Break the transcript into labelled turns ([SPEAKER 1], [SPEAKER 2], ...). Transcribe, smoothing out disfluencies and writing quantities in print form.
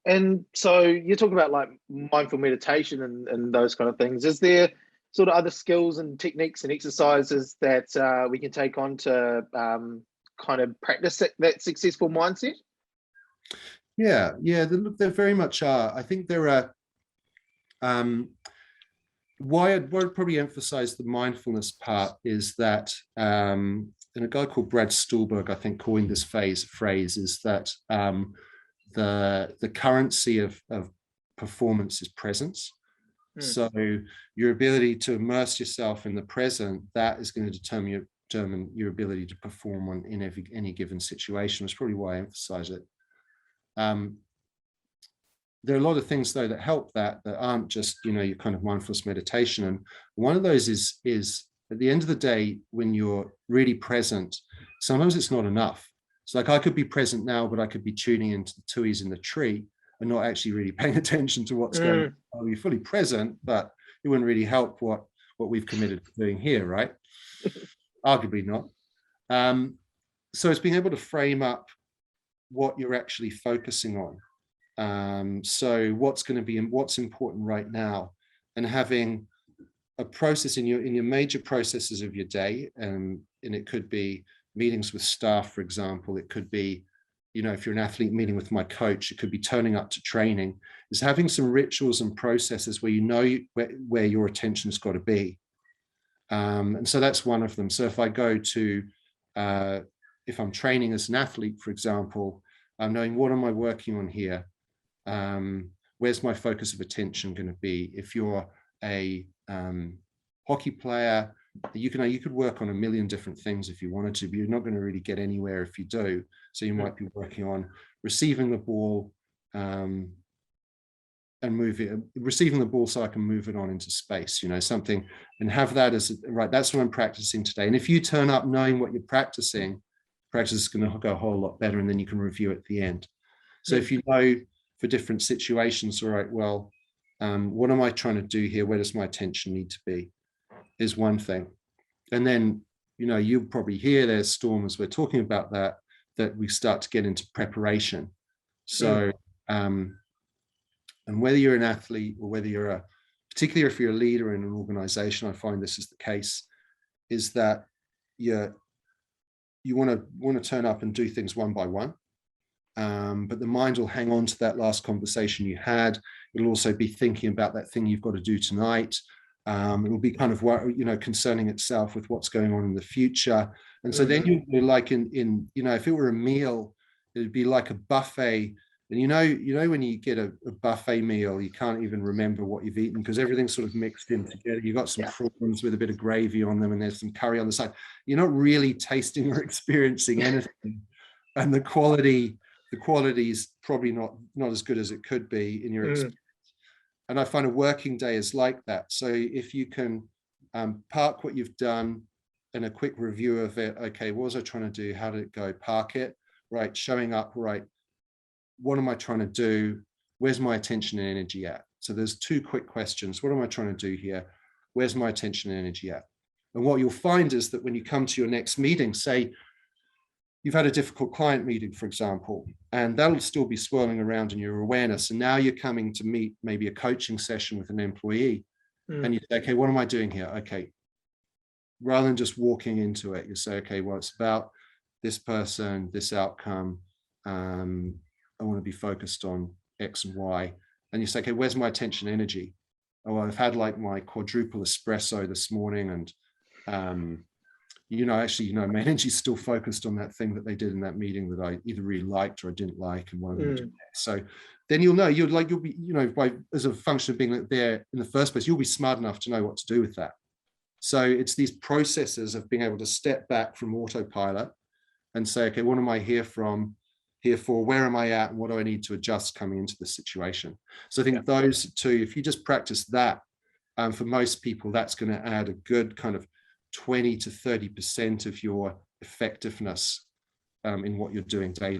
[SPEAKER 1] And so you talk about like mindful meditation and those kind of things. Is there sort of other skills and techniques and exercises that we can take on to kind of practice that successful mindset?
[SPEAKER 2] Yeah, look, there very much are. I think there are. Why I'd probably emphasize the mindfulness part is that, and a guy called Brad Stulberg, I think, coined this phrase is that the currency of performance is presence. So your ability to immerse yourself in the present, that is going to determine your ability to perform in any given situation. That's probably why I emphasize it. There are a lot of things though that help that aren't just your kind of mindfulness meditation, and one of those is at the end of the day, when you're really present, sometimes it's not enough. It's like I could be present now, but I could be tuning into the tuis in the tree and not actually really paying attention to what's going on. I'll be fully present, but it wouldn't really help what we've committed to doing here, right? Arguably not. So it's being able to frame up what you're actually focusing on. So what's going to be and what's important right now, and having a process in your major processes of your day, and it could be meetings with staff, for example. It could be, if you're an athlete, meeting with my coach. It could be turning up to training. Is having some rituals and processes where where your attention's got to be, and so that's one of them. So if I go to, if I'm training as an athlete, for example, I'm knowing what am I working on here. Where's my focus of attention going to be? If you're a hockey player, you could work on a million different things if you wanted to, but you're not going to really get anywhere if you do. So you might be working on receiving the ball and receiving the ball so I can move it on into space, something, and have that as right. That's what I'm practicing today. And if you turn up knowing what you're practicing, practice is going to go a whole lot better, and then you can review at the end. So if you know for different situations, all right, well, what am I trying to do here? Where does my attention need to be? Is one thing. And then, you'll probably hear there's Storm as we're talking about that we start to get into preparation. So, and whether you're an athlete or whether you're particularly if you're a leader in an organization, I find this is the case, is that you want to turn up and do things one by one. But the mind will hang on to that last conversation you had. It'll also be thinking about that thing you've got to do tonight. It'll be kind of, concerning itself with what's going on in the future. And so then you're like if it were a meal, it'd be like a buffet. And when you get a buffet meal, you can't even remember what you've eaten because everything's sort of mixed in together. You've got some prawns with a bit of gravy on them, and there's some curry on the side. You're not really tasting or experiencing anything. And the quality is probably not as good as it could be in your experience. And I find a working day is like that. So if you can park what you've done and a quick review of it, okay, what was I trying to do? How did it go? Park it, right? Showing up, right? What am I trying to do? Where's my attention and energy at? So there's two quick questions. What am I trying to do here? Where's my attention and energy at? And what you'll find is that when you come to your next meeting, say, you've had a difficult client meeting, for example, and that'll still be swirling around in your awareness. And now you're coming to meet maybe a coaching session with an employee. And you say, okay, what am I doing here? Okay. Rather than just walking into it, you say, okay, well, it's about this person, this outcome. I want to be focused on X and Y. And you say, okay, where's my attention and energy? Oh, well, I've had like my quadruple espresso this morning, and my energy's still focused on that thing that they did in that meeting that I either really liked or I didn't like, and what I'm going to do next. So then you'll know, you'll be, as a function of being there in the first place, you'll be smart enough to know what to do with that. So it's these processes of being able to step back from autopilot and say, okay, what am I here for? Where am I at? And what do I need to adjust coming into the situation? So I think those two, if you just practice that, for most people, that's going to add a good kind of 20 to 30% of your effectiveness in what you're doing daily.